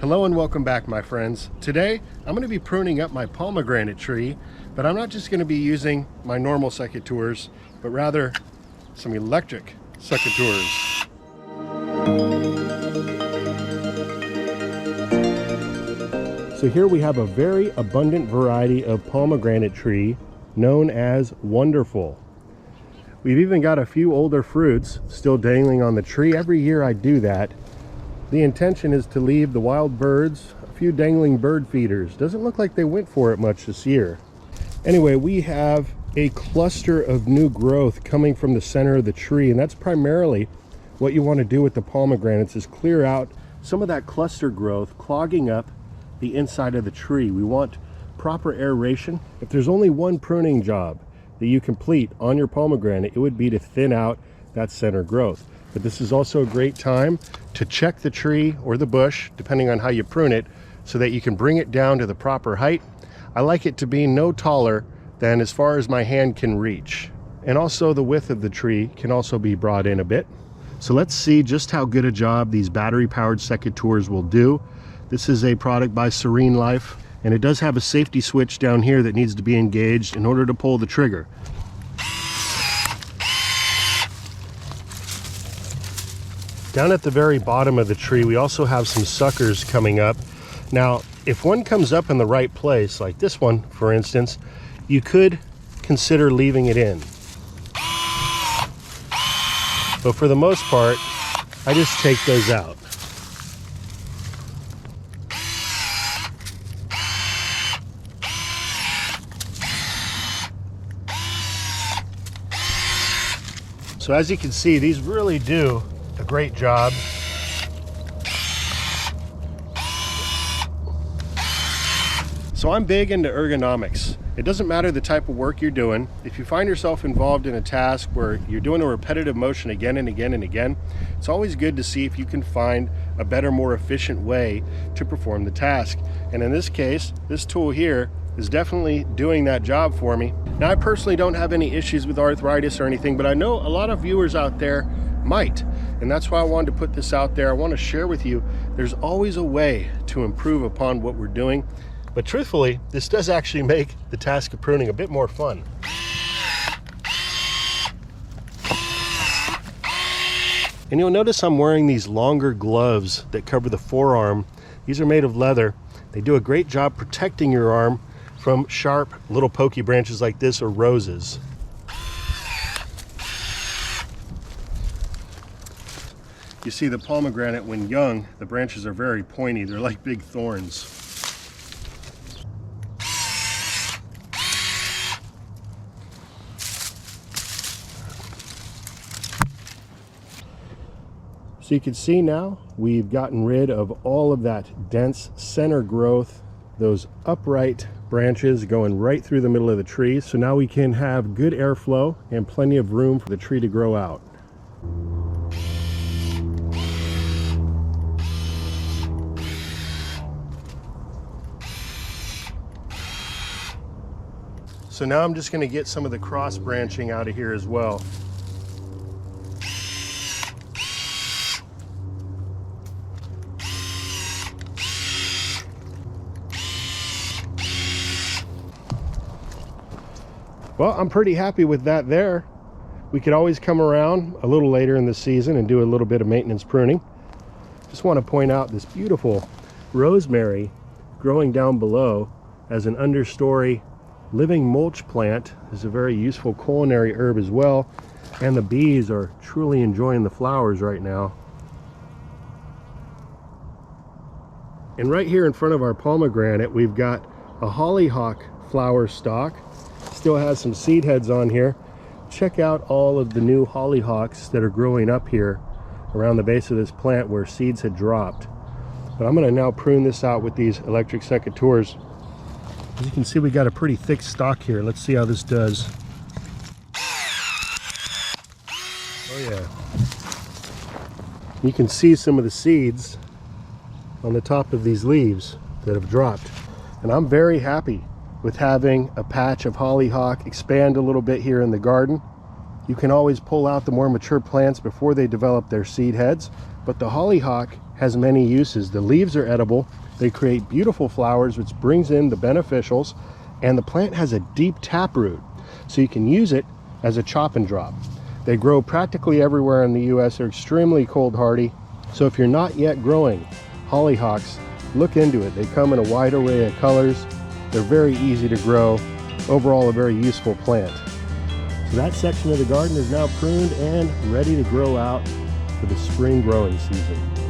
Hello and welcome back, my friends. Today I'm going to be pruning up my pomegranate tree, but I'm not just going to be using my normal secateurs, but rather some electric secateurs. So here we have a very abundant variety of pomegranate tree known as Wonderful. We've even got a few older fruits still dangling on the tree. Every year I do that. The intention is to leave the wild birds a few dangling bird feeders. Doesn't look like they went for it much this year. Anyway, we have a cluster of new growth coming from the center of the tree, and that's primarily what you want to do with the pomegranates, is clear out some of that cluster growth clogging up the inside of the tree. We want proper aeration. If there's only one pruning job that you complete on your pomegranate, it would be to thin out that center growth. But this is also a great time to check the tree or the bush, depending on how you prune it, so that you can bring it down to the proper height. I like it to be no taller than as far as my hand can reach. And also the width of the tree can also be brought in a bit. So let's see just how good a job these battery-powered secateurs will do. This is a product by Serene Life, and it does have a safety switch down here that needs to be engaged in order to pull the trigger. Down at the very bottom of the tree, we also have some suckers coming up. Now, if one comes up in the right place, like this one, for instance, you could consider leaving it in. But for the most part, I just take those out. So as you can see, these really do a great job. So I'm big into ergonomics. It doesn't matter the type of work you're doing. If you find yourself involved in a task where you're doing a repetitive motion again and again and again, it's always good to see if you can find a better, more efficient way to perform the task. And in this case, this tool here is definitely doing that job for me. Now, I personally don't have any issues with arthritis or anything, but I know a lot of viewers out there might, and that's why I wanted to put this out there. I want to share with you there's always a way to improve upon what we're doing, but truthfully, this does actually make the task of pruning a bit more fun. And you'll notice I'm wearing these longer gloves that cover the forearm. These are made of leather. They do a great job protecting your arm from sharp little pokey branches like this or roses. You see, the pomegranate, when young, the branches are very pointy. They're like big thorns. So you can see now we've gotten rid of all of that dense center growth, those upright branches going right through the middle of the tree. So now we can have good airflow and plenty of room for the tree to grow out. So now I'm just going to get some of the cross branching out of here as well. Well, I'm pretty happy with that there. We could always come around a little later in the season and do a little bit of maintenance pruning. Just want to point out this beautiful rosemary growing down below as an understory living mulch plant. Is a very useful culinary herb as well, and the bees are truly enjoying the flowers right now. And right here in front of our pomegranate, we've got a hollyhock flower stalk. Still has some seed heads on here. Check out all of the new hollyhocks that are growing up here around the base of this plant where seeds had dropped. But I'm going to now prune this out with these electric secateurs. As you can see, we got a pretty thick stalk here. Let's see how this does. Oh yeah. You can see some of the seeds on the top of these leaves that have dropped. And I'm very happy with having a patch of hollyhock expand a little bit here in the garden. You can always pull out the more mature plants before they develop their seed heads, but the hollyhock has many uses. The leaves are edible. They create beautiful flowers, which brings in the beneficials, and the plant has a deep taproot, so you can use it as a chop and drop. They grow practically everywhere in the US. They're extremely cold hardy. So if you're not yet growing hollyhocks, look into it. They come in a wide array of colors. They're very easy to grow. Overall, a very useful plant. So that section of the garden is now pruned and ready to grow out for the spring growing season.